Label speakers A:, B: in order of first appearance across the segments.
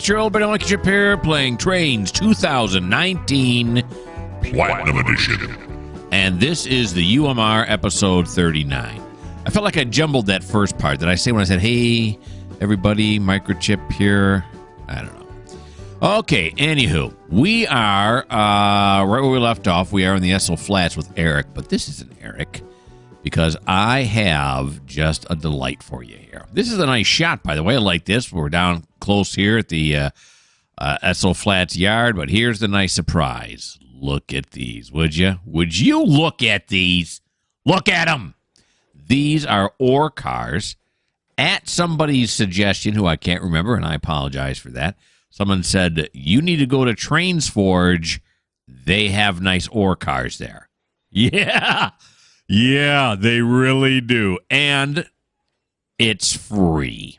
A: it's your old buddy Mikerowchip here playing Trainz 2019
B: Platinum Edition.
A: And this is the UMR episode 39. I felt like I jumbled that first part. Did I say when I said, hey, everybody, Mikerowchip here? I don't know. Okay, anywho, we are right where we left off. We are in the SO Flats with Eric, but this isn't Eric because I have just a delight for you here. This is a nice shot, by the way. I like this. We're down close here at the SO Flats yard, but here's the nice surprise. Look at these, would you? Would you look at these? Look at them. These are ore cars. At somebody's suggestion, who I can't remember, and I apologize for that, someone said, you need to go to Trainz Forge. They have nice ore cars there. Yeah. Yeah, they really do. And it's free.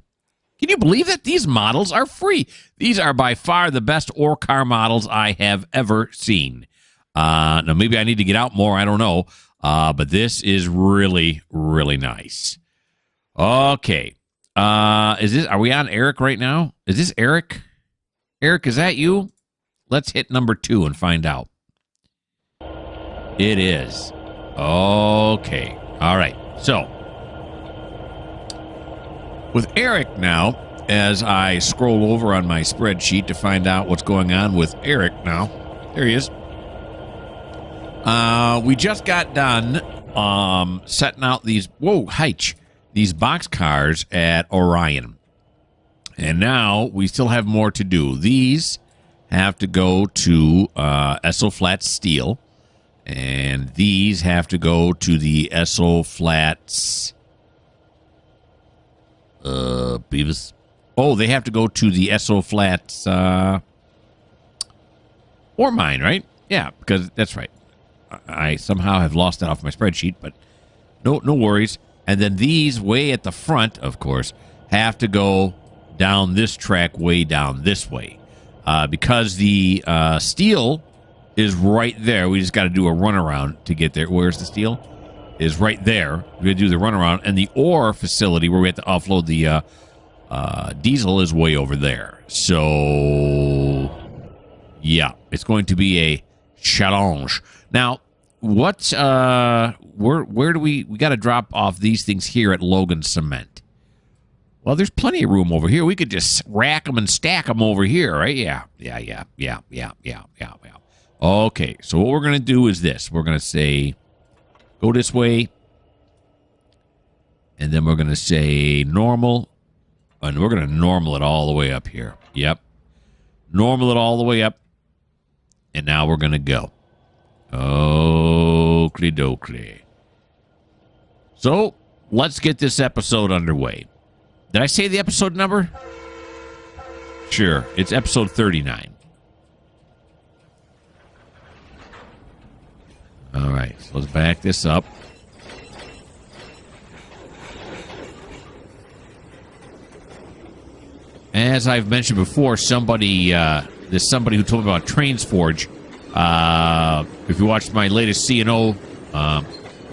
A: Can you believe that these models are free? These are by far the best ore car models I have ever seen. Now, maybe I need to get out more. I don't know. But this is really, really nice. Okay. Are we on Eric right now? Is this Eric? Eric, is that you? Let's hit number 2 and find out. It is. Okay. All right. So, with Eric now, as I scroll over on my spreadsheet to find out what's going on with Eric now. There he is. We just got done setting out these, these box cars at Orion. And now we still have more to do. These have to go to SO Flats Steel. And these have to go to the SO Flats Beavis. Oh, they have to go to the SO Flats ore mine, right? Yeah, because that's right. I somehow have lost that off my spreadsheet, but no worries. And then these way at the front, of course, have to go down this track way down this way. Because the steel is right there. We just got to do a runaround to get there. Where's the steel? Is right there. We're going to do the runaround. And the ore facility where we have to offload the diesel is way over there. So, yeah, it's going to be a challenge. Now, what's where do we got to drop off these things here at Logan Cement? Well, there's plenty of room over here. We could just rack them and stack them over here, right? Yeah. Okay, so what we're going to do is this. We're going to say, go this way. And then we're going to say normal. And we're going to normal it all the way up here. Yep. Normal it all the way up. And now we're going to go. Oakley dokley. So, let's get this episode underway. Did I say the episode number? Sure. It's episode 39. All right. So let's back this up. As I've mentioned before, there's somebody who told me about Trainz Forge. If you watched my latest C&O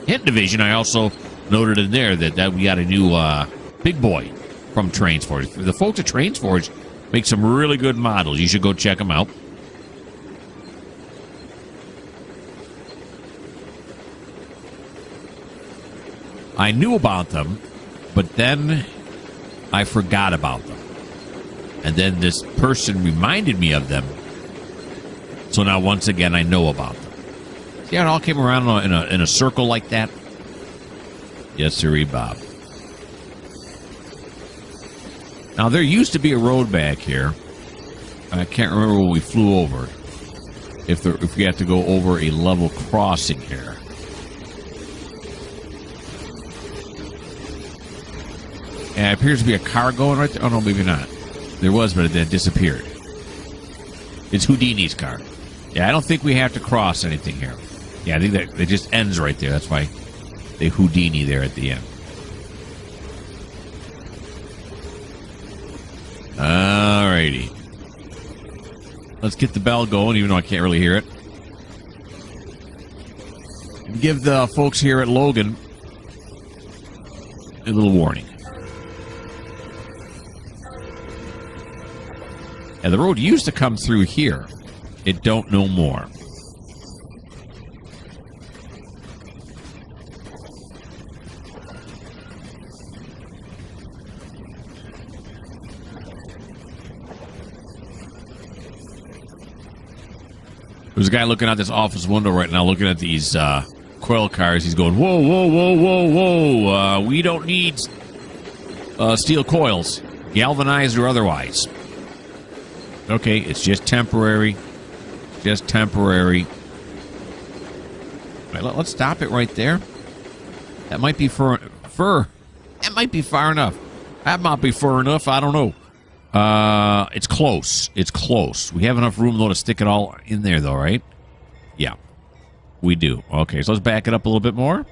A: hint division, I also noted in there that we got a new big boy from Trainz Forge. The folks at Trainz Forge make some really good models. You should go check them out. I knew about them, but then I forgot about them. And then this person reminded me of them. So now, once again, I know about them. See how it all came around in a circle like that? Yes, sirree, Bob. Now, there used to be a road back here. I can't remember when we flew over. If we have to go over a level crossing here. And it appears to be a car going right there. Oh, no, maybe not. There was, but it then disappeared. It's Houdini's car. Yeah, I don't think we have to cross anything here. Yeah, I think that it just ends right there. That's why they Houdini there at the end. Alrighty. Let's get the bell going, even though I can't really hear it. Give the folks here at Logan a little warning. And the road used to come through here. It don't no more. There's a guy looking out this office window right now, looking at these coil cars. He's going, whoa, whoa, whoa, whoa, whoa. We don't need steel coils, galvanized or otherwise. Okay, it's just temporary. Just temporary. All right, let's stop it right there. That might be that might be far enough. That might be far enough. I don't know. It's close. It's close. We have enough room, though, to stick it all in there, though, right? Yeah, we do. Okay, so let's back it up a little bit more.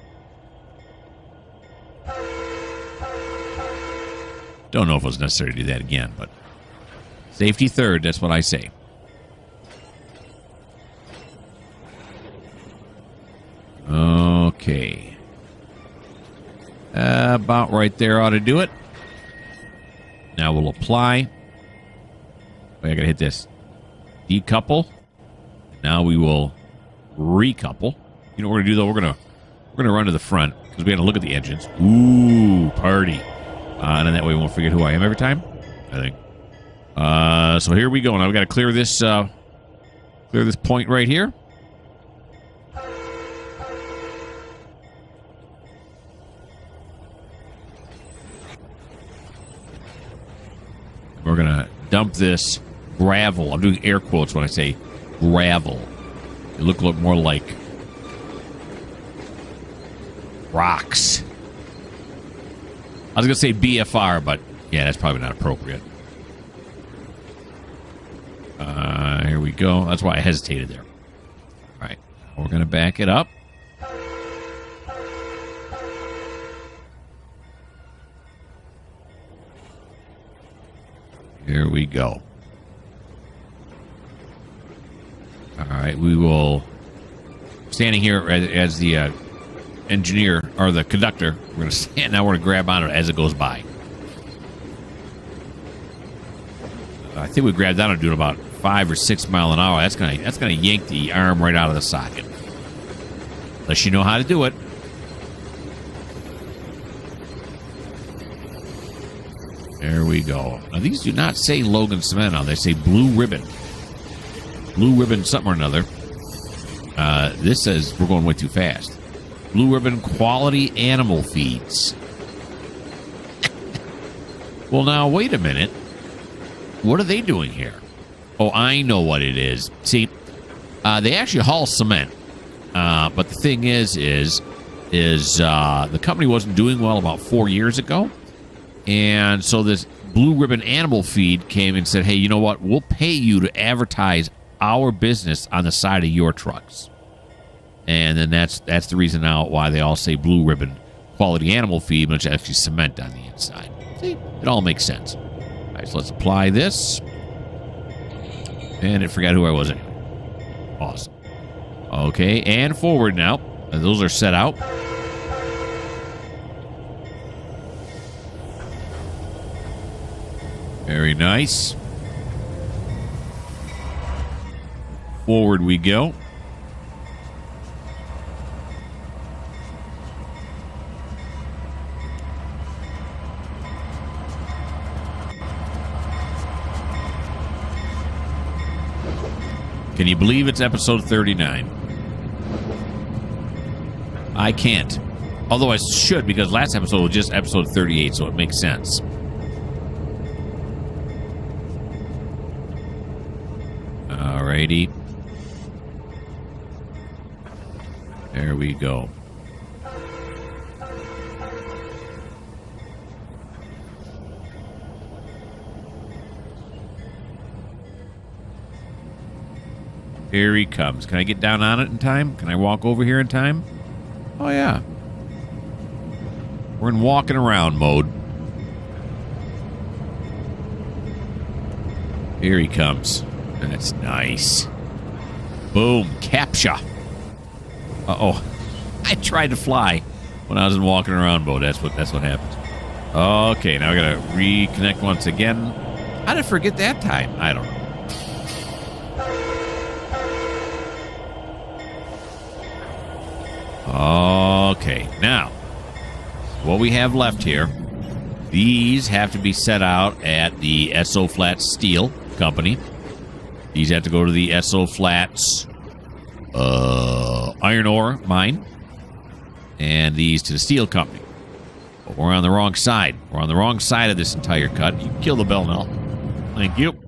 A: Don't know if it was necessary to do that again, but safety third, that's what I say. Okay. About right there ought to do it. Now we'll apply. Wait, I gotta hit this. Decouple. Now we will recouple. You know what we're gonna do though? We're gonna run to the front because we gotta look at the engines. Ooh, party. And then that way we won't forget who I am every time, I think. So here we go. Now we gotta clear this point right here. We're going to dump this gravel. I'm doing air quotes when I say gravel. It look more like rocks. I was going to say BFR, but yeah, that's probably not appropriate. Here we go. That's why I hesitated there. All right. We're going to back it up. Here we go. All right, we will... Standing here as the engineer, or the conductor, we're going to stand now, we're going to grab on it as it goes by. I think we grabbed on it doing about 5 or 6 miles an hour. That's gonna yank the arm right out of the socket. Unless you know how to do it. There we go. Now, these do not say Logan Cement on. They say Blue Ribbon. Blue Ribbon something or another. This says we're going way too fast. Blue Ribbon Quality Animal Feeds. Well, now, wait a minute. What are they doing here? Oh, I know what it is. See, they actually haul cement. But the thing is the company wasn't doing well about 4 years ago. And so this Blue Ribbon Animal Feed came and said, hey, you know what? We'll pay you to advertise our business on the side of your trucks. And then that's the reason now why they all say Blue Ribbon Quality Animal Feed, which is actually cement on the inside. See? It all makes sense. All right, so let's apply this. And it forgot who I was anyway. Awesome. Okay, and forward now. Those are set out. Very nice. Forward we go. Can you believe it's episode 39? I can't. Although I should, because last episode was just episode 38, so it makes sense. Alrighty. There we go. Here he comes. Can I get down on it in time? Can I walk over here in time? Oh, yeah. We're in walking around mode. Here he comes. That's nice. Boom. Capture. Uh-oh. I tried to fly when I was in walking around mode. That's what happens. Okay, now I gotta reconnect once again. How did I forget that time? I don't know. Okay, now, what we have left here, these have to be set out at the SO Flats Steel Company. These have to go to the SO Flats iron ore mine. And these to the steel company. But we're on the wrong side. We're on the wrong side of this entire cut. You can kill the bell now. Thank you.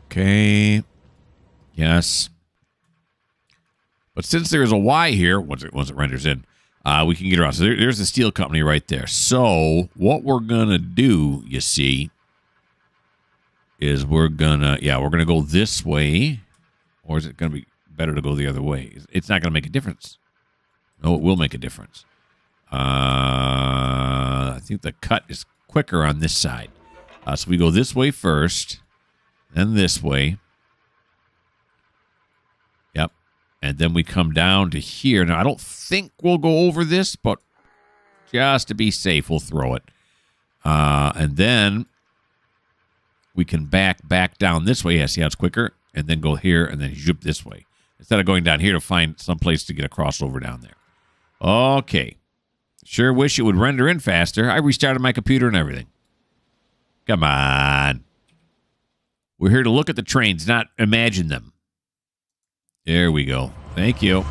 A: Okay. Yes. But since there's a Y here, once it renders in, we can get around. So there's the steel company right there. So what we're going to do, you see, is we're going to go this way. Or is it going to be better to go the other way? It's not going to make a difference. No, it will make a difference. I think the cut is quicker on this side. So we go this way first, then this way. Yep. And then we come down to here. Now, I don't think we'll go over this, but just to be safe, we'll throw it. And then we can back down this way. Yeah, see how it's quicker? And then go here and then zoop this way. Instead of going down here to find some place to get a crossover down there. Okay. Sure wish it would render in faster. I restarted my computer and everything. Come on. We're here to look at the trains, not imagine them. There we go. Thank you.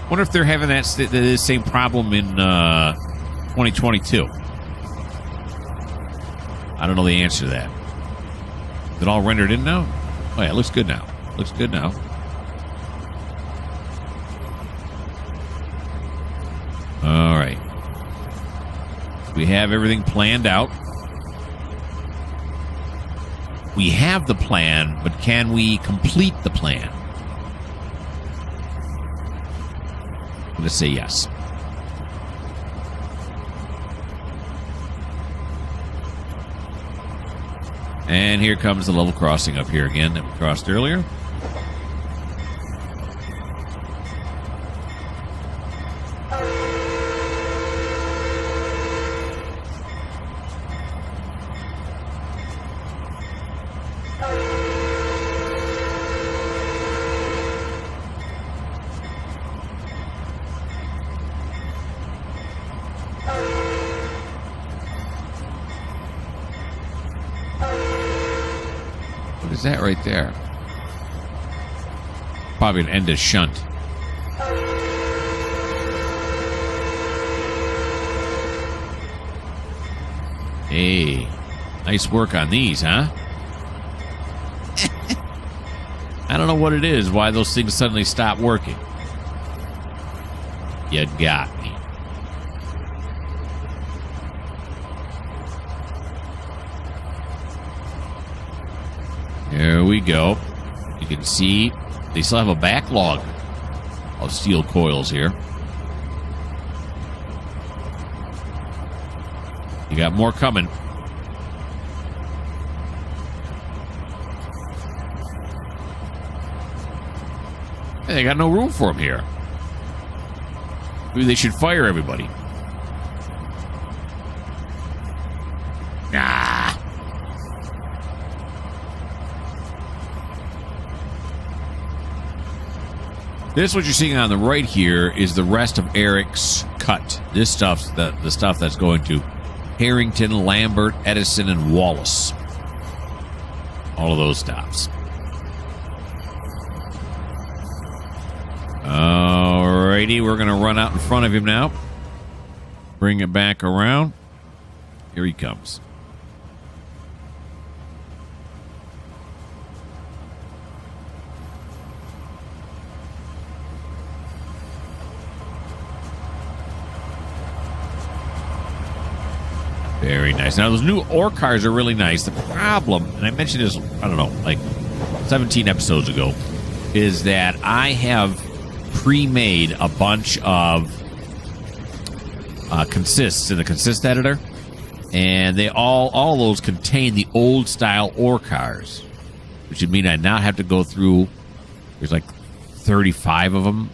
A: Wonder if they're having that same problem in 2022. I don't know the answer to that. Is it all rendered in now? Oh, yeah, it looks good now. Looks good now. All right. We have everything planned out. We have the plan, but can we complete the plan? I'm going to say yes. And here comes the level crossing up here again that we crossed earlier. What is that right there? Probably an end of shunt. Hey, nice work on these, huh? I don't know what it is, why those things suddenly stop working. You got me. There we go. You can see they still have a backlog of steel coils here. You got more coming. Hey, they got no room for them here. Maybe they should fire everybody. Ah. This, what you're seeing on the right here, is the rest of Eric's cut. This stuff's the stuff that's going to Harrington, Lambert, Edison, and Wallace. All of those stops. Alrighty, we're going to run out in front of him now. Bring it back around. Here he comes. Very nice. Now, those new ore cars are really nice. The problem, and I mentioned this, I don't know, like 17 episodes ago, is that I have pre-made a bunch of consists in the consist editor, and they all those contain the old style ore cars, which would mean I now have to go through, there's like 35 of them,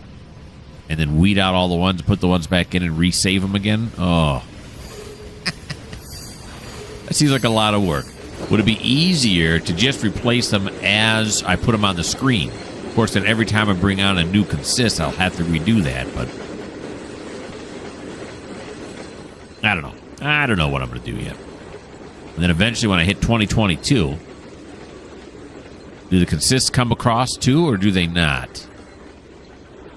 A: and then weed out all the ones, put the ones back in, and resave them again. Oh. That seems like a lot of work. would it be easier to just replace them as I put them on the screen? Of course, then every time I bring on a new consist, I'll have to redo that, but I don't know. I don't know what I'm going to do yet. And then eventually when I hit 2022, do the consists come across too, or do they not?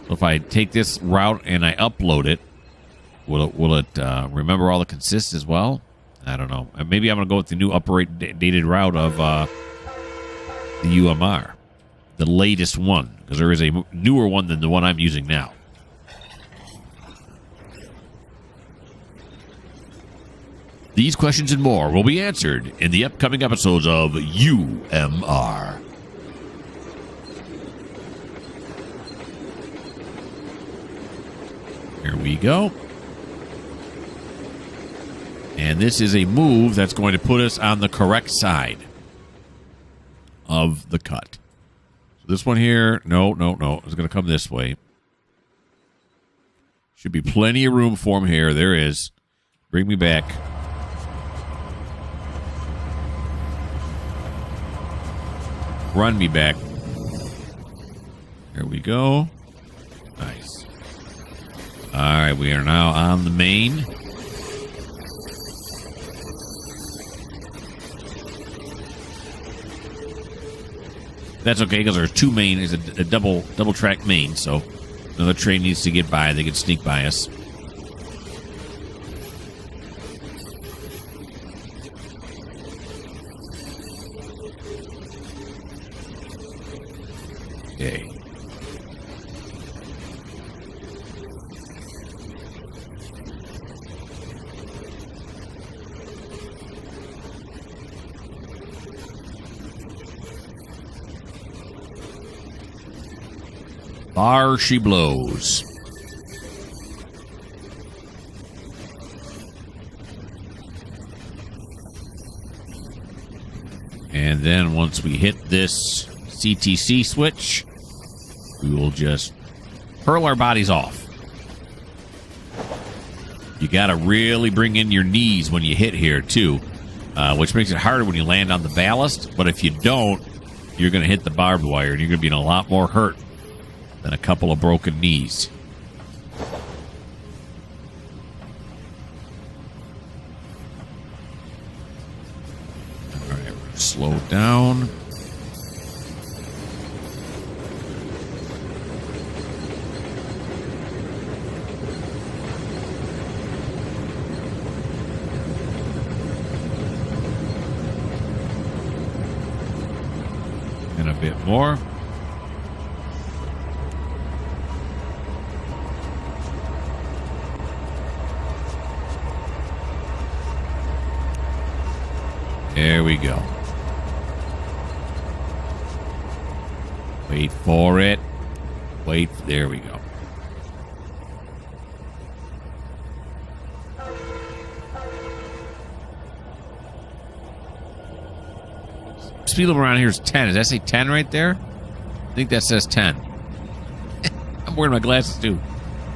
A: So if I take this route and I upload it, will it remember all the consists as well? I don't know. Maybe I'm going to go with the new updated route of the UMR. The latest one, because there is a newer one than the one I'm using now. These questions and more will be answered in the upcoming episodes of UMR. Here we go. And this is a move that's going to put us on the correct side of the cut. So this one here, no. It's going to come this way. Should be plenty of room for him here. There is. Bring me back. Run me back. Here we go. Nice. All right, we are now on the main. That's okay, because there's two main. It's a double track main, so another train needs to get by. They can sneak by us. Okay. Bar she blows. And then once we hit this CTC switch, we will just hurl our bodies off. You got to really bring in your knees when you hit here, too, which makes it harder when you land on the ballast. But if you don't, you're going to hit the barbed wire, and you're going to be in a lot more hurt than a couple of broken knees. All right, we're going to slow down. And a bit more. There we go. Wait for it. Wait. There we go. Speed limit around here is 10. Does that say 10 right there? I think that says 10. I'm wearing my glasses too.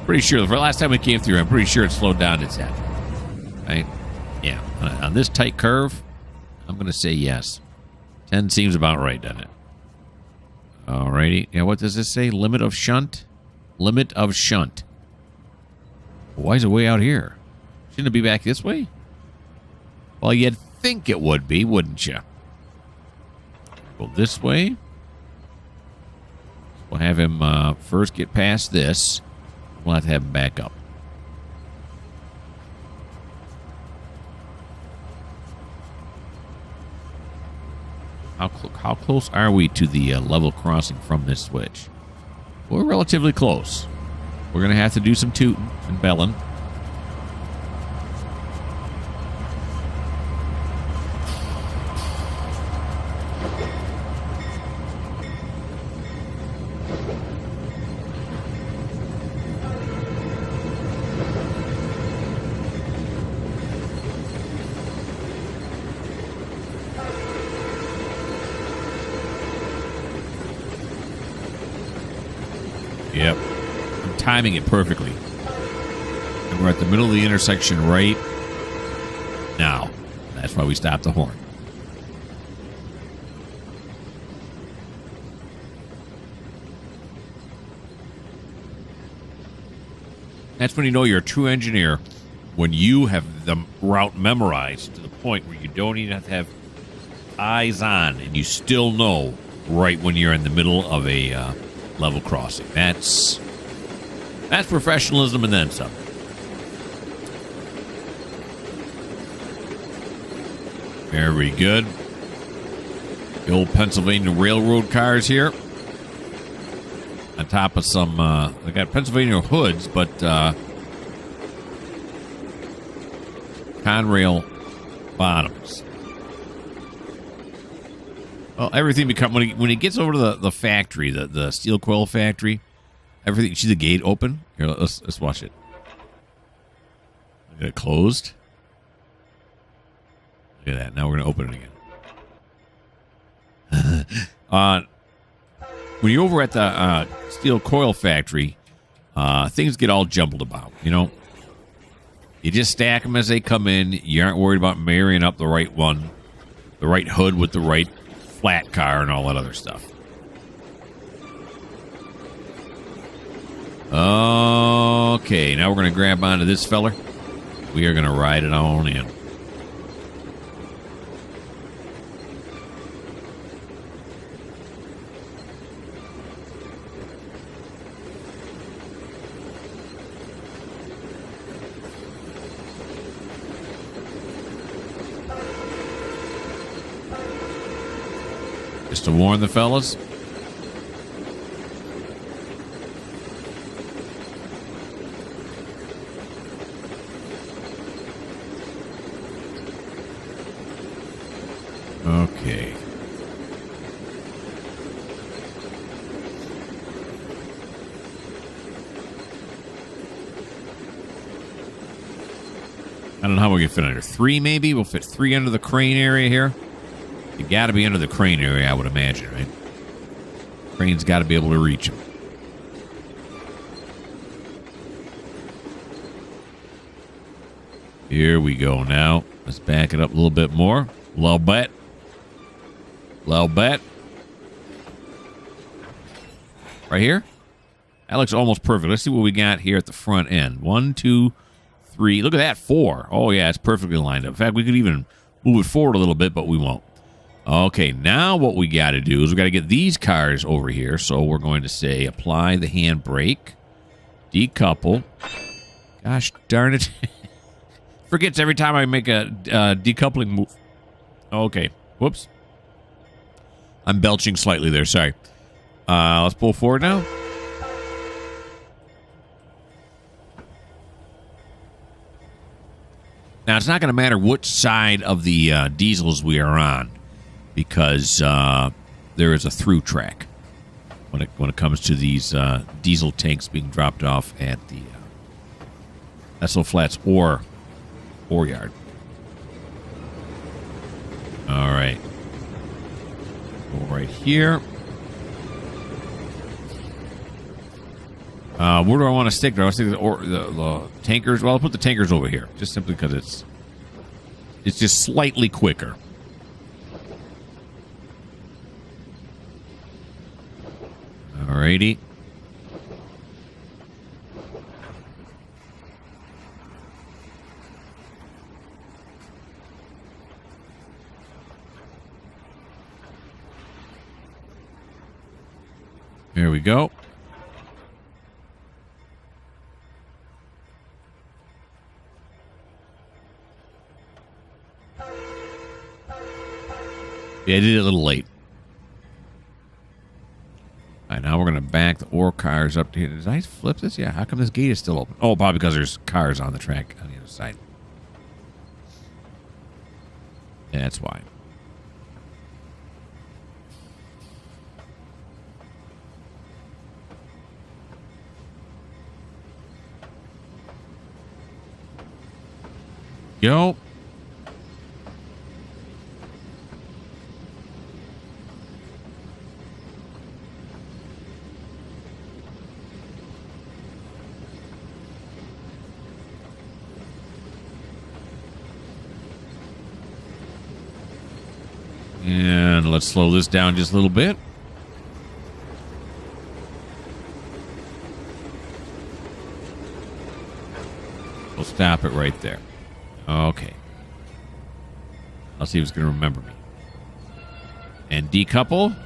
A: Pretty sure. The last time we came through, I'm pretty sure it slowed down to 10. Right? Yeah. On this tight curve, I'm going to say yes. 10 seems about right, doesn't it? Alrighty. Yeah, what does this say? Limit of shunt? Limit of shunt. Why is it way out here? Shouldn't it be back this way? Well, you'd think it would be, wouldn't you? Go this way. We'll have him first get past this. We'll have to have him back up. How close are we to the level crossing from this switch? We're relatively close. We're going to have to do some tooting and belling. Yep. I'm timing it perfectly. And we're at the middle of the intersection right now. That's why we stopped the horn. That's when you know you're a true engineer, when you have the route memorized to the point where you don't even have to have eyes on, and you still know right when you're in the middle of a level crossing. That's professionalism and then some. Very good. The old Pennsylvania Railroad cars here. On top of some, they got Pennsylvania hoods, but Conrail bottoms. Well, everything become when he gets over to the factory, the steel coil factory. Everything. You see the gate open? Here, let's watch it. Look at it closed. Look at that. Now we're gonna open it again. When you're over at the steel coil factory, things get all jumbled about. You know, you just stack them as they come in. You aren't worried about marrying up the right one, the right hood with the right flat car, and all that other stuff. Okay, now we're going to grab onto this feller. We are going to ride it on in. Just to warn the fellas. Okay. I don't know how we can fit under 3, maybe. We'll fit 3 under the crane area here. You got to be under the crane area, I would imagine, right? Crane's got to be able to reach them. Here we go now. Let's back it up a little bit more. Little bit. Little bit. Right here? That looks almost perfect. Let's see what we got here at the front end. 1, 2, 3. Look at that. 4. Oh, yeah, it's perfectly lined up. In fact, we could even move it forward a little bit, but we won't. Okay, now what we got to do is we got to get these cars over here. So we're going to say apply the handbrake, decouple. Gosh darn it. Forgets every time I make a decoupling move. Okay, whoops. I'm belching slightly there, sorry. Let's pull forward now. Now, it's not going to matter which side of the diesels we are on, because there is a through track when it comes to these diesel tanks being dropped off at the Esso Flats ore yard. All right. Go right here. Where do I want to stick? Do I want to stick the tankers? Well, I'll put the tankers over here, just simply because it's just slightly quicker. Alrighty. There we go. Yeah, I did it a little late. All right, now we're going to back the ore cars up to here. Did I flip this? Yeah, how come this gate is still open? Oh, probably because there's cars on the track on the other side. Yeah, that's why. Yo. And let's slow this down just a little bit. We'll stop it right there. Okay. I'll see if it's going to remember me. And decouple.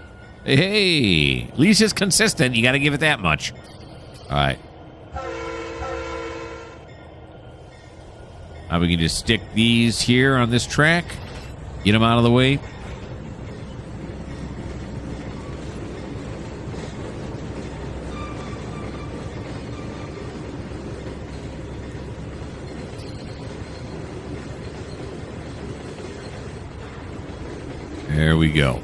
A: Hey, at least it's consistent. You got to give it that much. All right. Now we can just stick these here on this track. Get them out of the way. There we go.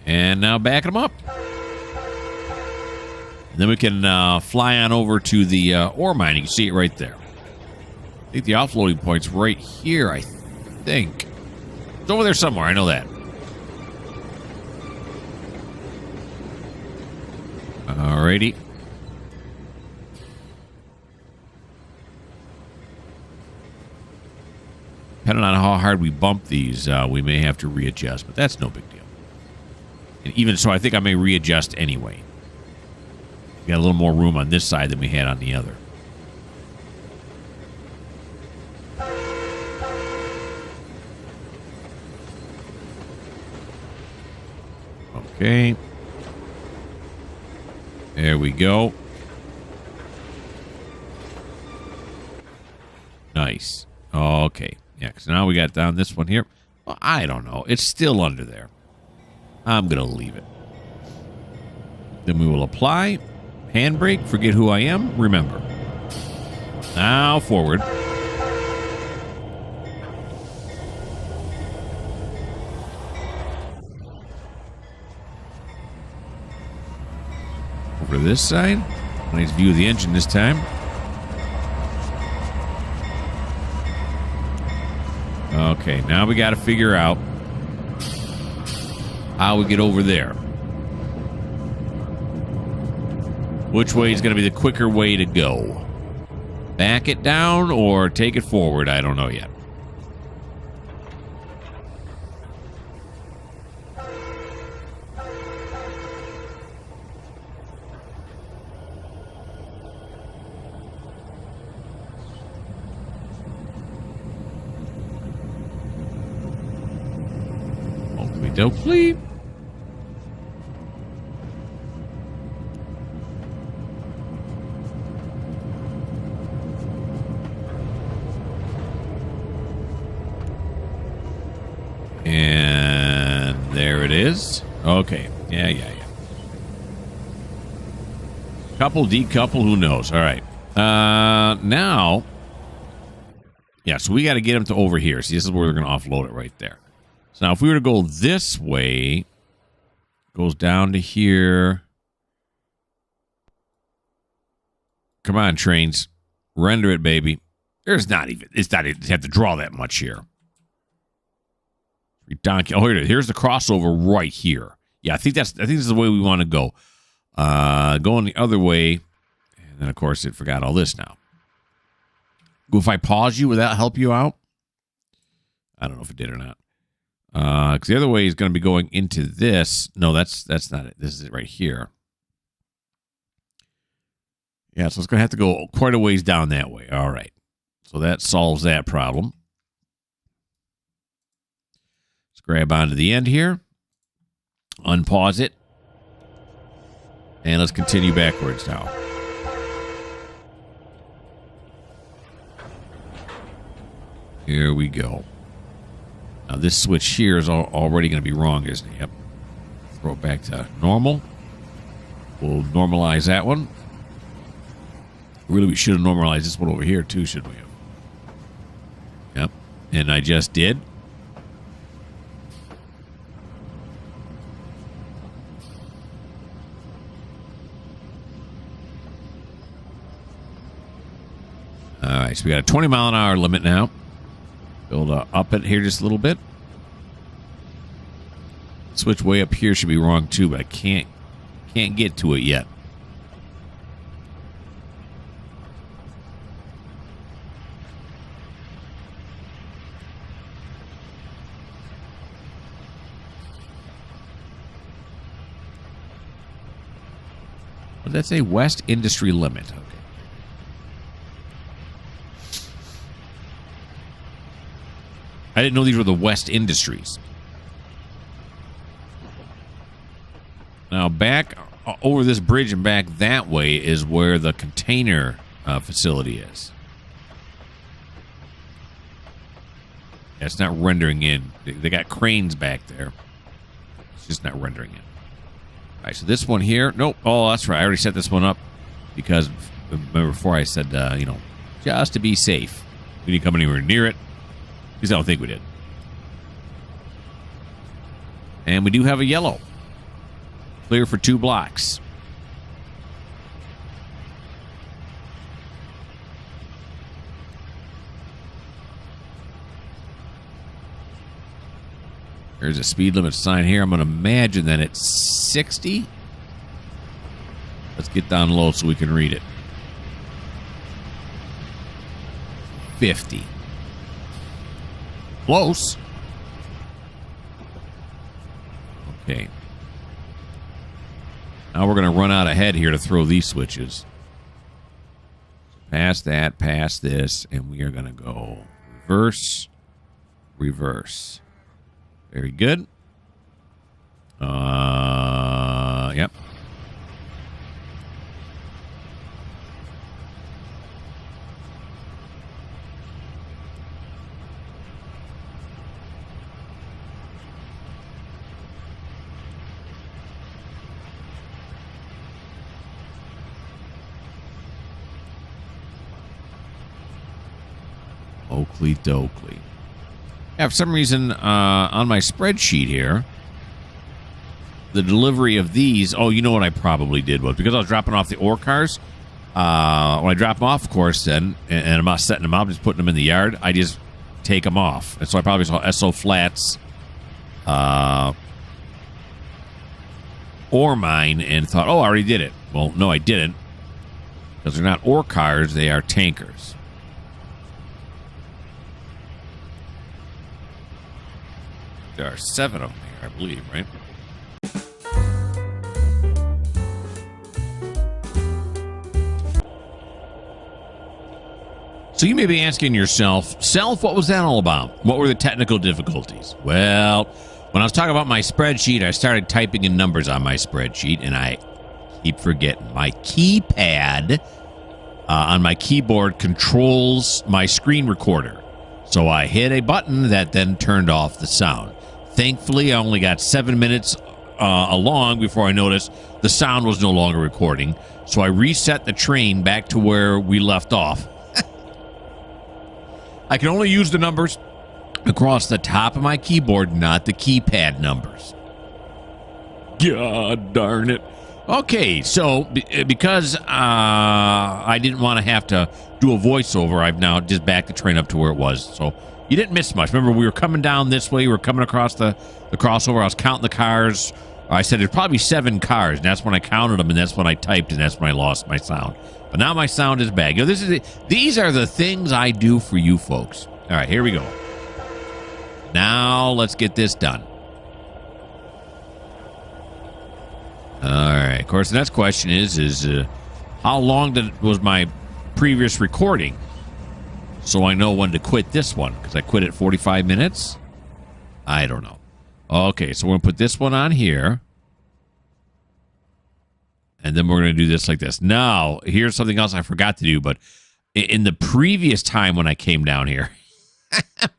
A: And now backing them up. And then we can fly on over to the ore mine. You can see it right there. I think the offloading point's right here, I think. It's over there somewhere, I know that. Alrighty. Depending on how hard we bump these, we may have to readjust, but that's no big deal. And even so, I think I may readjust anyway. We got a little more room on this side than we had on the other. Okay. There we go. Nice. Okay. Yeah, because now we got down this one here. Well, I don't know. It's still under there. I'm going to leave it. Then we will apply. Handbrake. Forget who I am. Remember. Now forward. Over to this side. Nice view of the engine this time. Okay, now we got to figure out how we get over there. Which way is going to be the quicker way to go? Back it down or take it forward? I don't know yet. Dokley. And there it is. Okay. Yeah. Couple, decouple, who knows? All right. Now, yeah, so we got to get them to over here. See, this is where we're going to offload it right there. So now if we were to go this way, it goes down to here. Come on, Trainz. Render it, baby. It's not even you have to draw that much here. Oh, here it is. Here's the crossover right here. Yeah, I think this is the way we want to go. Going the other way, and then of course it forgot all this now. If I pause you, would that help you out? I don't know if it did or not. Because the other way is going to be going into this. No, that's not it. This is it right here. Yeah, so it's going to have to go quite a ways down that way. All right. So that solves that problem. Let's grab onto the end here. Unpause it. And let's continue backwards now. Here we go. Now, this switch here is already going to be wrong, isn't it? Yep. Throw it back to normal. We'll normalize that one. Really, we should have normalized this one over here, too, shouldn't we have? Yep. And I just did. All right, so we got a 20-mile-an-hour limit now. Build up it here just a little bit. Switch way up here should be wrong too, but I can't get to it yet. What did that say? West Industry Limit. Okay. I didn't know these were the West Industries. Now, back over this bridge and back that way is where the container facility is. Yeah, it's not rendering in. They got cranes back there. It's just not rendering in. All right, so this one here. Nope. Oh, that's right. I already set this one up because remember before I said, just to be safe. We didn't come anywhere near it because I don't think we did. And we do have a yellow. Clear for 2 blocks. There's a speed limit sign here. I'm going to imagine that it's 60. Let's get down low so we can read it. 50. Close. Okay. Now we're going to run out ahead here to throw these switches. Past that, past this, and we are going to go reverse, reverse. Very good. Yep. Oakley dokley. Yeah, for some reason, on my spreadsheet here, the delivery of these... Oh, you know what I probably did was, because I was dropping off the ore cars, when I drop them off, of course, then, and I'm not setting them up, just putting them in the yard, I just take them off. And so I probably saw SO Flats ore mine and thought, oh, I already did it. Well, no, I didn't, because they're not ore cars, they are tankers. There are 7 of them here, I believe, right? So you may be asking yourself, Self, what was that all about? What were the technical difficulties? Well, when I was talking about my spreadsheet, I started typing in numbers on my spreadsheet, and I keep forgetting. My keypad on my keyboard controls my screen recorder. So I hit a button that then turned off the sound. Thankfully, I only got 7 minutes along before I noticed the sound was no longer recording. So I reset the train back to where we left off. I can only use the numbers across the top of my keyboard, not the keypad numbers. God darn it. Okay, so because I didn't want to have to do a voiceover, I've now just backed the train up to where it was. So you didn't miss much. Remember, we were coming down this way. We were coming across the crossover. I was counting the cars. I said there's probably 7 cars, and that's when I counted them, and that's when I typed, and that's when I lost my sound. But now my sound is back. You know, these are the things I do for you folks. All right, here we go. Now let's get this done. All right. Of course, the next question is how long was my previous recording? So I know when to quit this one, because I quit at 45 minutes. I don't know. Okay, so we're going to put this one on here. And then we're going to do this like this. Now, here's something else I forgot to do, but in the previous time when I came down here,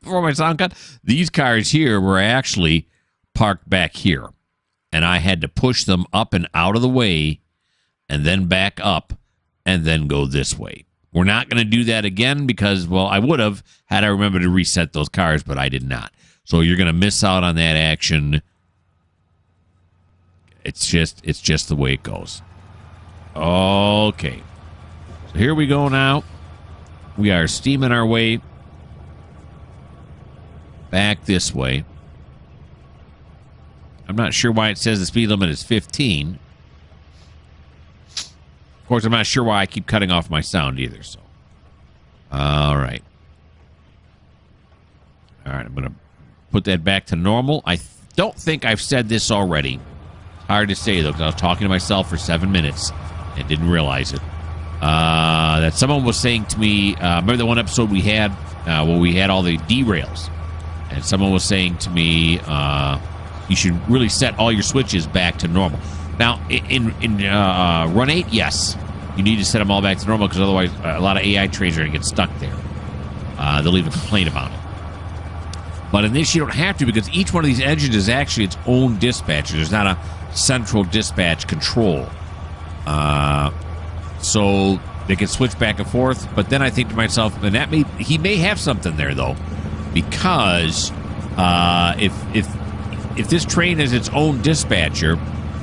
A: before my sound cut, these cars here were actually parked back here. And I had to push them up and out of the way and then back up and then go this way. We're not going to do that again because, well, I would have had I remembered to reset those cars, but I did not. So you're going to miss out on that action. It's just the way it goes. Okay. So here we go now. We are steaming our way back this way. I'm not sure why it says the speed limit is 15. Of course, I'm not sure why I keep cutting off my sound either. So, all right. All right, I'm going to put that back to normal. I don't think I've said this already. Hard to say, though, because I was talking to myself for 7 minutes. and didn't realize it. That someone was saying to me, remember the one episode we had where we had all the derails, and someone was saying to me, you should really set all your switches back to normal. Now, in Run 8, yes, you need to set them all back to normal because otherwise a lot of AI trains are going to get stuck there. They'll even complain about it. But in this, you don't have to because each one of these engines is actually its own dispatcher. There's not a central dispatch control. So they can switch back and forth. But then I think to myself, and he may have something there, though, because if this train is its own dispatcher,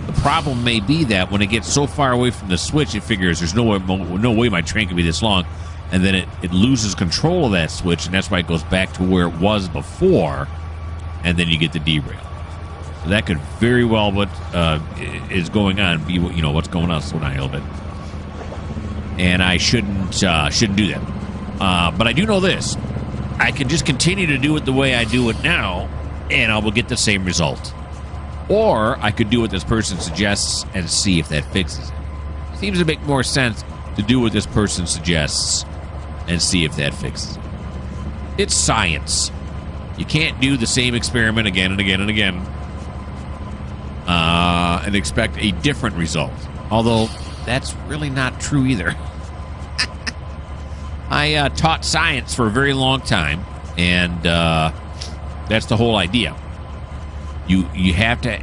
A: the problem may be that when it gets so far away from the switch, it figures there's no way my train can be this long. And then it loses control of that switch, and that's why it goes back to where it was before, and then you get the derail. So that could very well what is going on be what's going on. Slow down a little bit, and I shouldn't do that. But I do know this: I can just continue to do it the way I do it now, and I will get the same result. Or I could do what this person suggests and see if that fixes it. Seems to make more sense to do what this person suggests and see if that fixes it. It's science. You can't do the same experiment again and again and again and expect a different result. Although, that's really not true either. I taught science for a very long time, and that's the whole idea. You have to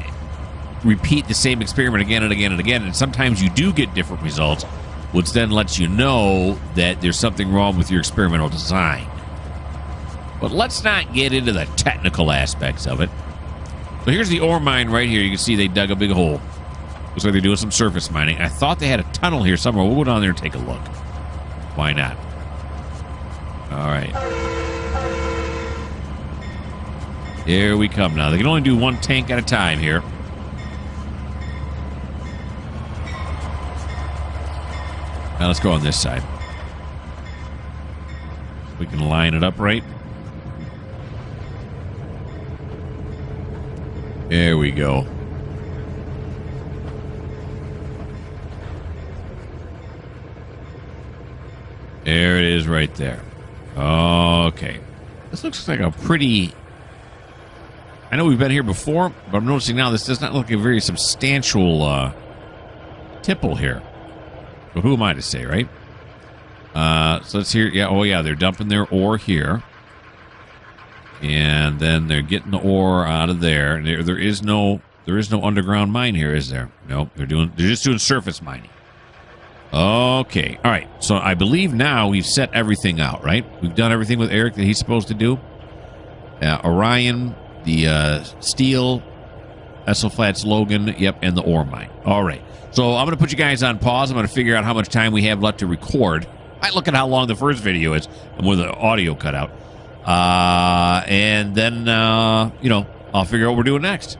A: repeat the same experiment again and again and again, and sometimes you do get different results, which then lets you know that there's something wrong with your experimental design. But let's not get into the technical aspects of it. So here's the ore mine right here. You can see they dug a big hole. Looks like they're doing some surface mining. I thought they had a tunnel here somewhere. We'll go down there and take a look. Why not? All right. Here we come now. They can only do one tank at a time here. Now let's go on this side. We can line it up right. There we go. There it is right there. Okay. This looks like a pretty... I know we've been here before, but I'm noticing now this does not look like a very substantial tipple here. But who am I to say, right? So let's hear. Yeah. Oh, yeah. They're dumping their ore here, and then they're getting the ore out of there. And there is no underground mine here, is there? No. They're just doing surface mining. Okay. All right. So I believe now we've set everything out, right? We've done everything with Eric that he's supposed to do. Orion, the steel, Essel Flats, Logan. Yep, and the ore mine. All right. So I'm going to put you guys on pause. I'm going to figure out how much time we have left to record. I look at how long the first video is and where the audio cut out. And then, I'll figure out what we're doing next.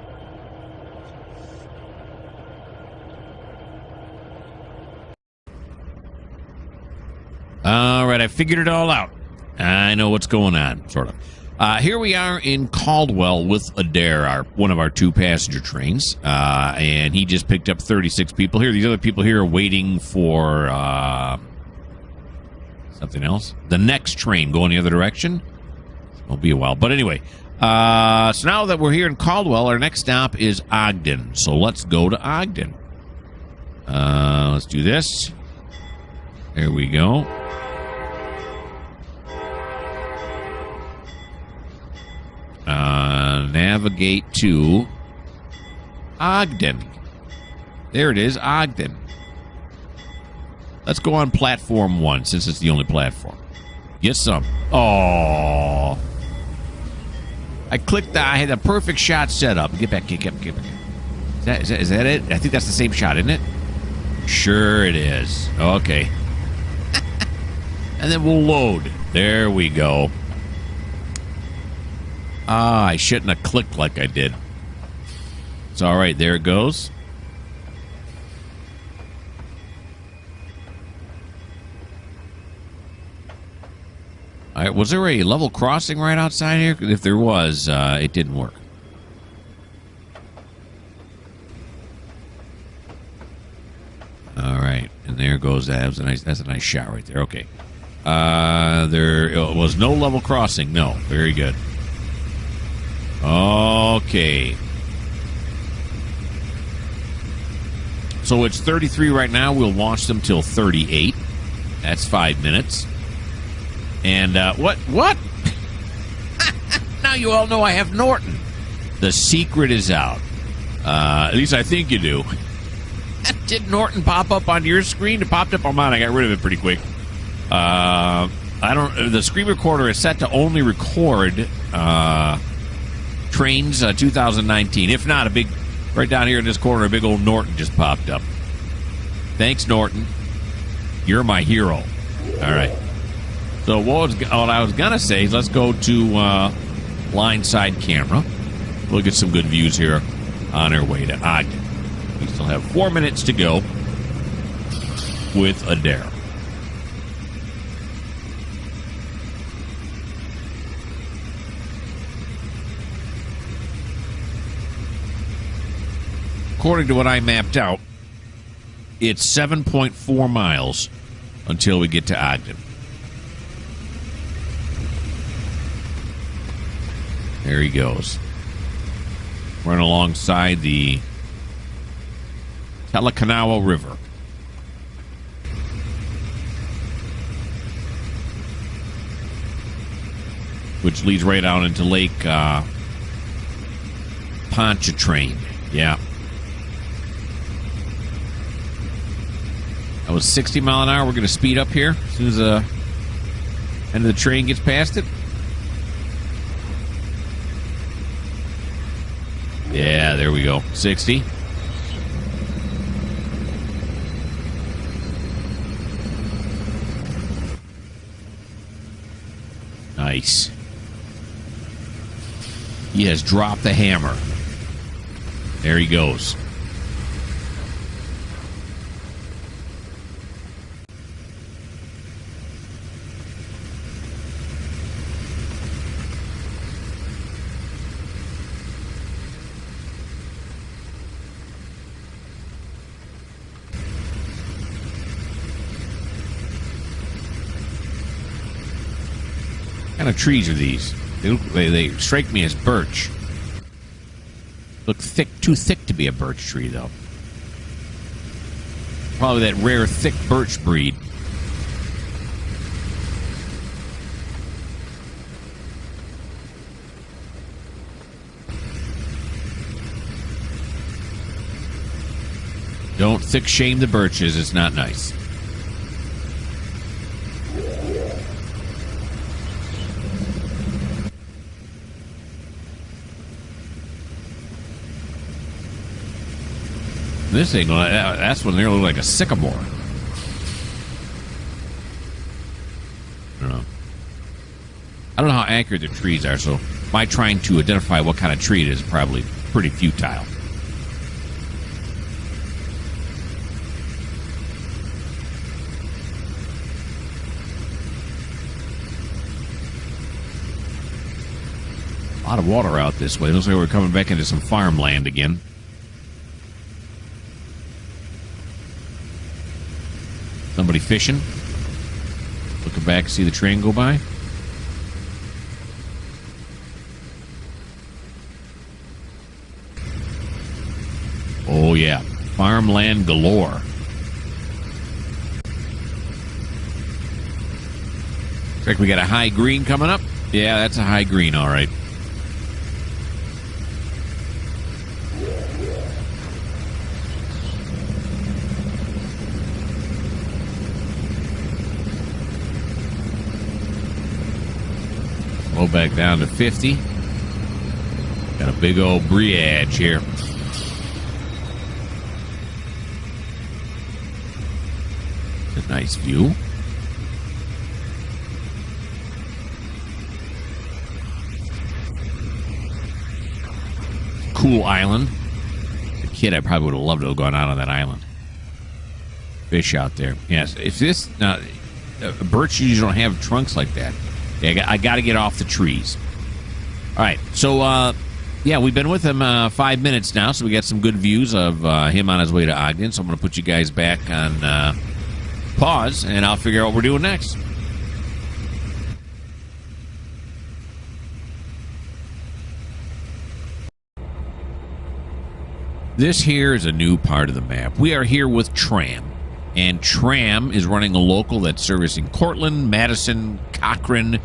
A: All right, I figured it all out. I know what's going on, sort of. Here we are in Caldwell with Adair, one of our 2 passenger trains, and he just picked up 36 people here. These other people here are waiting for something else. The next train going the other direction. It'll be a while, but anyway. So now that we're here in Caldwell, our next stop is Ogden. So let's go to Ogden. Let's do this. There we go. Navigate to Ogden. There it is, Ogden. Let's go on platform 1 since it's the only platform. Get some. Oh, I clicked. I had a perfect shot set up. Get back. Get back. Is that it? I think that's the same shot, isn't it? Sure it is. Okay. And then we'll load. There we go. I shouldn't have clicked like I did. It's all right. There it goes. All right. Was there a level crossing right outside here? If there was, it didn't work. All right. goes. That's a nice shot right there. Okay. There was no level crossing. No. Very good. Okay. So it's 33 right now. We'll launch them till 38. That's 5 minutes. And what? Now you all know I have Norton. The secret is out. At least I think you do. Did Norton pop up on your screen? It popped up on mine. I got rid of it pretty quick. I don't. The screen recorder is set to only record Trainz 2019. If not, a big right down here in this corner, a big old Norton just popped up. Thanks, Norton. You're my hero. All right. So what I was gonna say is let's go to line side camera. We'll get some good views here on our way to Ogden. We still have 4 minutes to go with Adair. According to what I mapped out, it's 7.4 miles until we get to Ogden. There he goes. Running alongside the Telekanawha River. Which leads right out into Lake Pontchartrain. Yeah. That was 60 mile an hour. We're going to speed up here as soon as the end of the train gets past it. Yeah, there we go. 60. Nice. He has dropped the hammer. There he goes. What kind of trees are these? They strike me as birch. Look thick, too thick to be a birch tree, though. Probably that rare thick birch breed. Don't thick shame the birches. It's not nice. This thing, that's when they look like a sycamore. I don't know how accurate the trees are, so my trying to identify what kind of tree it is probably pretty futile. A lot of water out this way. Looks like we're coming back into some farmland again. Somebody fishing. Looking back to see the train go by. Oh, yeah. Farmland galore. Looks like we got a high green coming up. Yeah, that's a high green, all right. Slow back down to 50. Got a big old briage here. It's a nice view. Cool island. As a kid, I probably would have loved to have gone out on that island. Fish out there. Yes, if this birch usually don't have trunks like that. Yeah, I got to get off the trees. All right, so yeah, we've been with him 5 minutes now, so we got some good views of him on his way to Ogden. So I'm going to put you guys back on pause, and I'll figure out what we're doing next. This here is a new part of the map. We are here with Tram, and Tram is running a local that's servicing Courtland, Madison, Cochrane,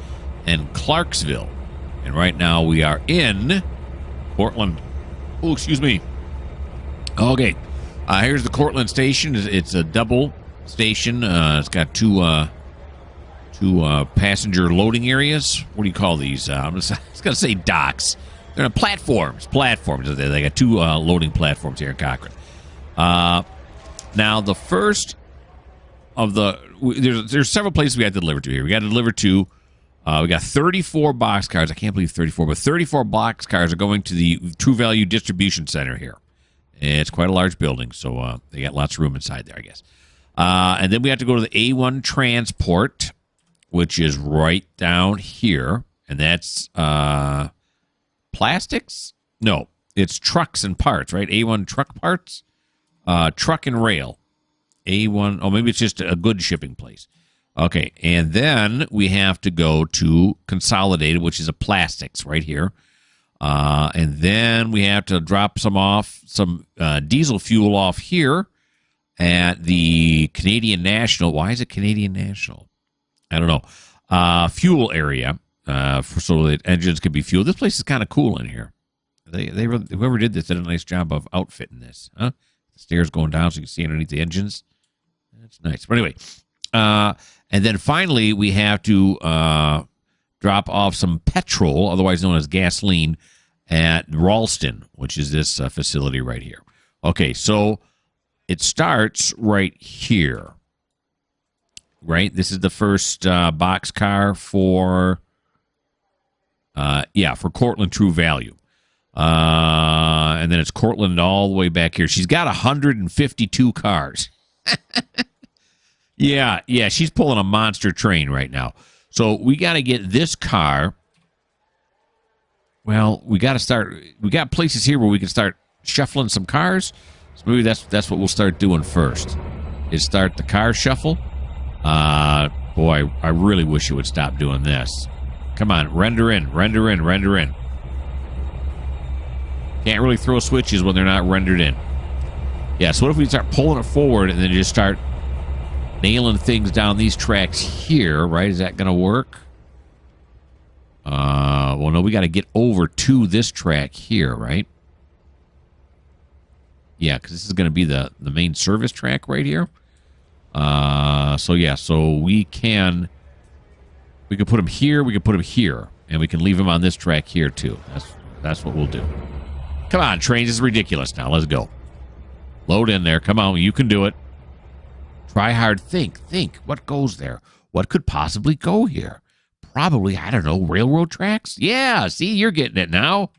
A: and Clarksville. And right now we are in Courtland. Oh, excuse me. Okay, here's the Courtland station. It's a double station. It's got two passenger loading areas. What do you call these? I was going to say docks. They're platforms. Platforms. They got two loading platforms here in Cochrane. Now, the first of the... There's several places we got to deliver to here. We got to deliver to... we got 34 boxcars. I can't believe 34, but 34 boxcars are going to the True Value Distribution Center here. It's quite a large building, so they got lots of room inside there, I guess. And then we have to go to the A1 Transport, which is right down here, and that's... plastics? No, it's trucks and parts, right? A1 truck parts, truck and rail. A1, oh, maybe it's just a good shipping place. Okay, and then we have to go to Consolidated, which is a plastics right here. And then we have to drop some diesel fuel off here at the Canadian National. Why is it Canadian National? I don't know. Fuel area. So that engines can be fueled. This place is kind of cool in here. Whoever did this did a nice job of outfitting this. Huh? The stairs going down so you can see underneath the engines. That's nice. But anyway, and then finally we have to drop off some petrol, otherwise known as gasoline, at Ralston, which is this facility right here. Okay, so it starts right here. Right? This is the first boxcar for... for Courtland True Value. And then it's Courtland all the way back here. She's got 152 cars. Yeah, she's pulling a monster train right now. So we got to get this car. Well, we got to start. We got places here where we can start shuffling some cars. So maybe that's what we'll start doing first. Is start the car shuffle. Boy, I really wish it would stop doing this. Come on, render in. Can't really throw switches when they're not rendered in. Yeah, so what if we start pulling it forward and then just start nailing things down these tracks here, right? Is that going to work? Well, no, we got to get over to this track here, right? Yeah, because this is going to be the main service track right here. So we can put them here, we can put them here, and we can leave them on this track here too. That's what we'll do. Come on, Trainz, this is ridiculous now. Let's go. Load in there. Come on, you can do it. Try hard. Think. What goes there? What could possibly go here? Probably, I don't know, railroad tracks? Yeah, see, you're getting it now.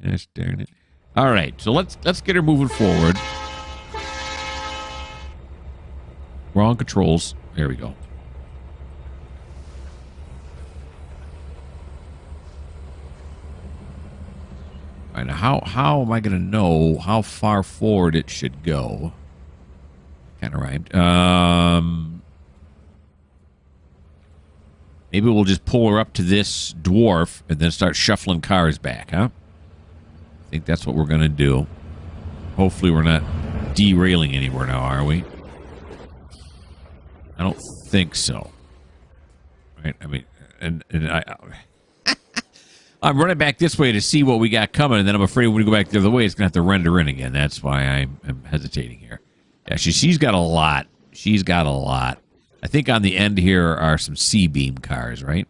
A: Gosh darn it. All right, so let's get her moving forward. Wrong controls. There we go. All right, now how am I going to know how far forward it should go? Kind of rhymed. Maybe we'll just pull her up to this dwarf and then start shuffling cars back, huh? I think that's what we're going to do. Hopefully we're not derailing anywhere now, are we? I don't think so. Right? I mean, and I'm running back this way to see what we got coming, and then I'm afraid when we go back the other way, it's going to have to render in again. That's why I'm hesitating here. Yeah, she's got a lot. She's got a lot. I think on the end here are some C-beam cars, right?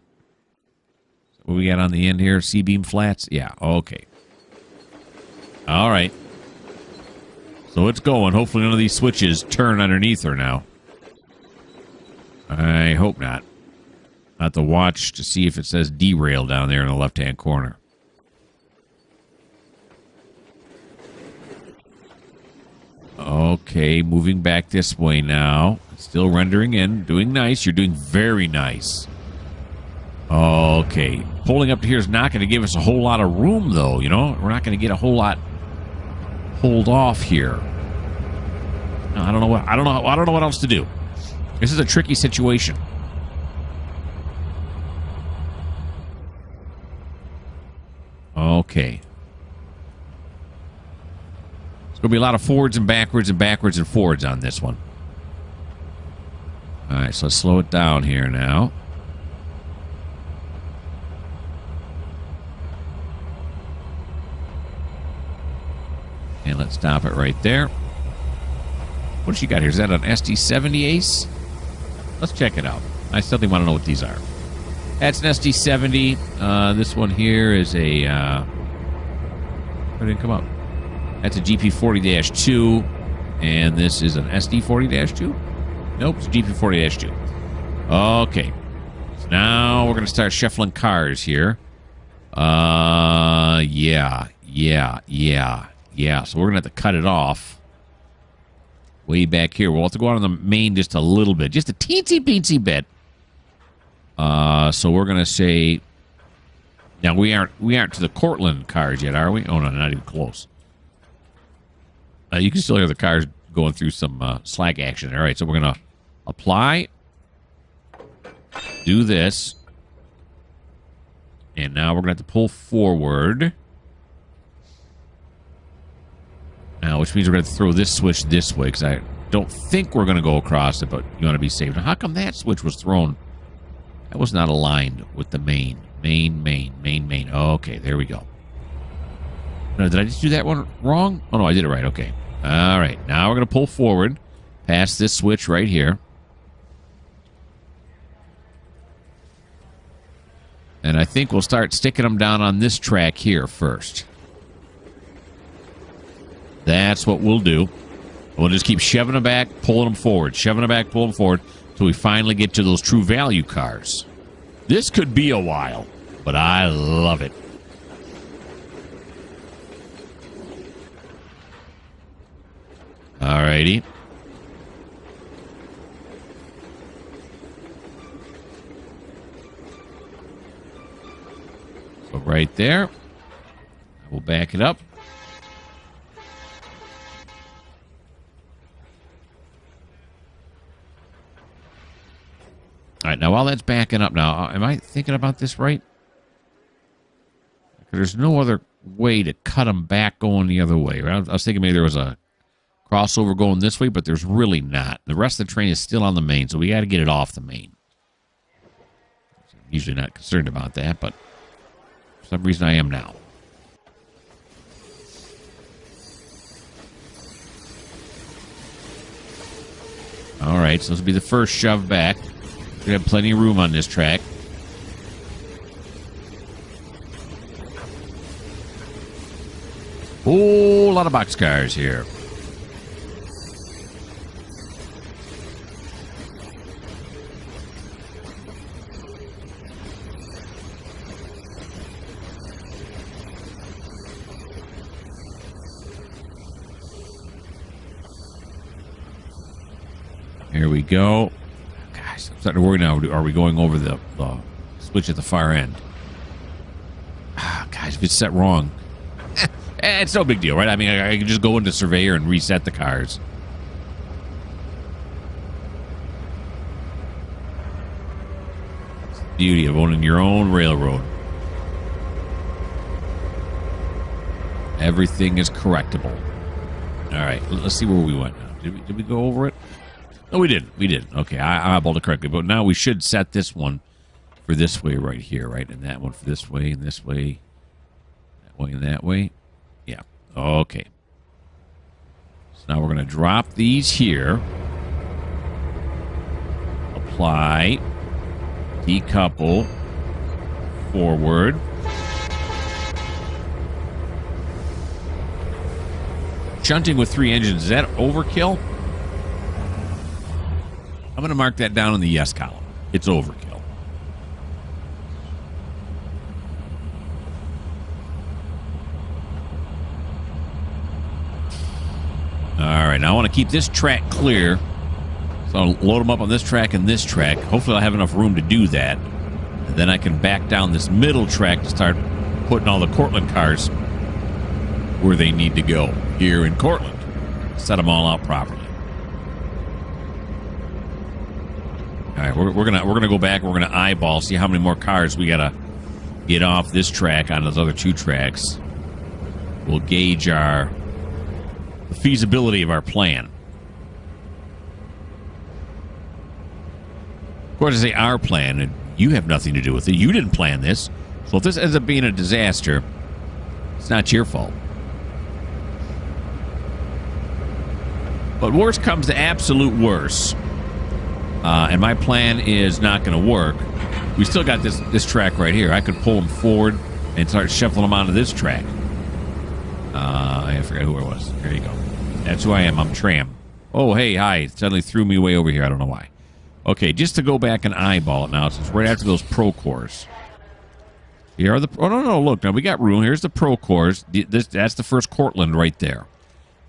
A: What we got on the end here? C-beam flats? Yeah, okay. All right. So it's going. Hopefully none of these switches turn underneath her now. I hope not. I'll have to watch to see if it says derail down there in the left-hand corner. Okay, moving back this way now. Still rendering in. Doing nice. You're doing very nice. Okay. Pulling up to here is not going to give us a whole lot of room, though, you know? We're not going to get a whole lot pulled off here. No, I don't know what else to do. This is a tricky situation. Okay. There's going to be a lot of forwards and backwards and forwards on this one. All right, so let's slow it down here now. And let's stop it right there. What does she got here? Is that an SD70 Ace? Let's check it out. I still want to know what these are. That's an SD70. This one here is a... it didn't come up. That's a GP40-2. And this is an SD40-2? Nope, it's GP40-2. Okay. So now we're going to start shuffling cars here. Yeah. So we're going to have to cut it off. Way back here. We'll have to go out on the main just a little bit. Just a teensy-peensy bit. So we're going to say... Now, we aren't to the Courtland cars yet, are we? Oh, no, not even close. You can still hear the cars going through some slack action. All right, so we're going to apply. Do this. And now we're going to have to pull forward. Now, which means we're going to throw this switch this way, because I don't think we're going to go across it, but you want to be safe. Now, how come that switch was thrown? That was not aligned with the main. Main. Okay, there we go. No, did I just do that one wrong? Oh, no, I did it right. Okay. All right. Now we're going to pull forward past this switch right here. And I think we'll start sticking them down on this track here first. That's what we'll do. We'll just keep shoving them back, pulling them forward, shoving them back, pulling them forward, until we finally get to those true value cars. This could be a while, but I love it. Alrighty. So right there. We'll back it up. All right, now while that's backing up now, am I thinking about this right? There's no other way to cut them back going the other way. Right? I was thinking maybe there was a crossover going this way, but there's really not. The rest of the train is still on the main, so we got to get it off the main. I'm usually not concerned about that, but for some reason I am now. All right, so this will be the first shove back. We have plenty of room on this track. Whole lot of boxcars here. Here we go. Gosh, I'm starting to worry now. Are we going over the switch at the far end? Guys, if it's set wrong, it's no big deal, right? I mean, I can just go into Surveyor and reset the cars. It's the beauty of owning your own railroad. Everything is correctable. All right, let's see where we went now. Did we go over it? No, we didn't. We didn't. Okay, I eyeballed it correctly. But now we should set this one for this way right here, right? And that one for this way and this way. That way and that way. Yeah. Okay. So now we're going to drop these here. Apply. Decouple. Forward. Shunting with 3 engines. Is that overkill? I'm going to mark that down in the yes column. It's overkill. All right, now I want to keep this track clear. So I'll load them up on this track and this track. Hopefully I'll have enough room to do that. And then I can back down this middle track to start putting all the Courtland cars where they need to go here in Courtland. Set them all out properly. All right, we're gonna go back. We're gonna eyeball, see how many more cars we gotta get off this track on those other 2 tracks. We'll gauge the feasibility of our plan. Of course, I say our plan, and you have nothing to do with it. You didn't plan this, so if this ends up being a disaster, it's not your fault. But worst comes to absolute worst. And my plan is not going to work. We still got this track right here. I could pull them forward and start shuffling them onto this track. I forgot who it was. There you go. That's who I am. I'm Tram. Oh, hey, hi. It suddenly threw me way over here. I don't know why. Okay, just to go back and eyeball it now, since right after those Pro Cores. Here are the... Oh, no, look. Now, we got room. Here's the Pro Cores. That's the first Courtland right there.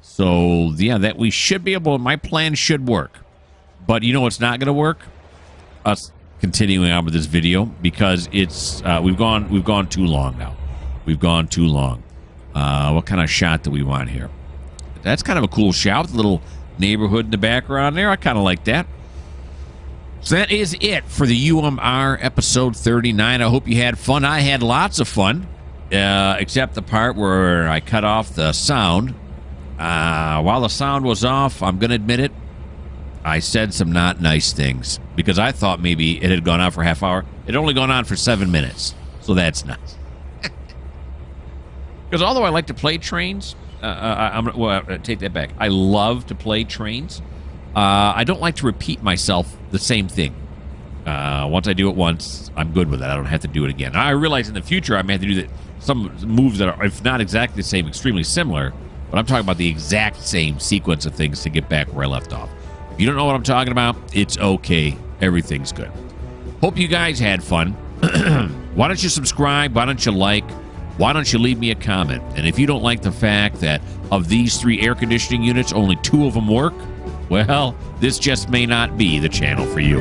A: So, yeah, that we should be able... My plan should work. But you know what's not going to work? Us continuing on with this video, because it's we've gone too long now. We've gone too long. What kind of shot do we want here? That's kind of a cool shot with a little neighborhood in the background there. I kind of like that. So that is it for the UMR episode 39. I hope you had fun. I had lots of fun, except the part where I cut off the sound. While the sound was off, I'm going to admit it, I said some not nice things because I thought maybe it had gone on for a half hour. It had only gone on for 7 minutes, so that's nice. Because although I like to play Trainz, take that back. I love to play Trainz. I don't like to repeat myself the same thing. Once I do it once, I'm good with it. I don't have to do it again. I realize in the future I may have to do some moves that are, if not exactly the same, extremely similar. But I'm talking about the exact same sequence of things to get back where I left off. If you don't know what I'm talking about, it's okay. Everything's good. Hope you guys had fun. Why don't you subscribe? Why don't you like? Why don't you leave me a comment? And if you don't like the fact that of these 3 air conditioning units, only 2 of them work, well, this just may not be the channel for you.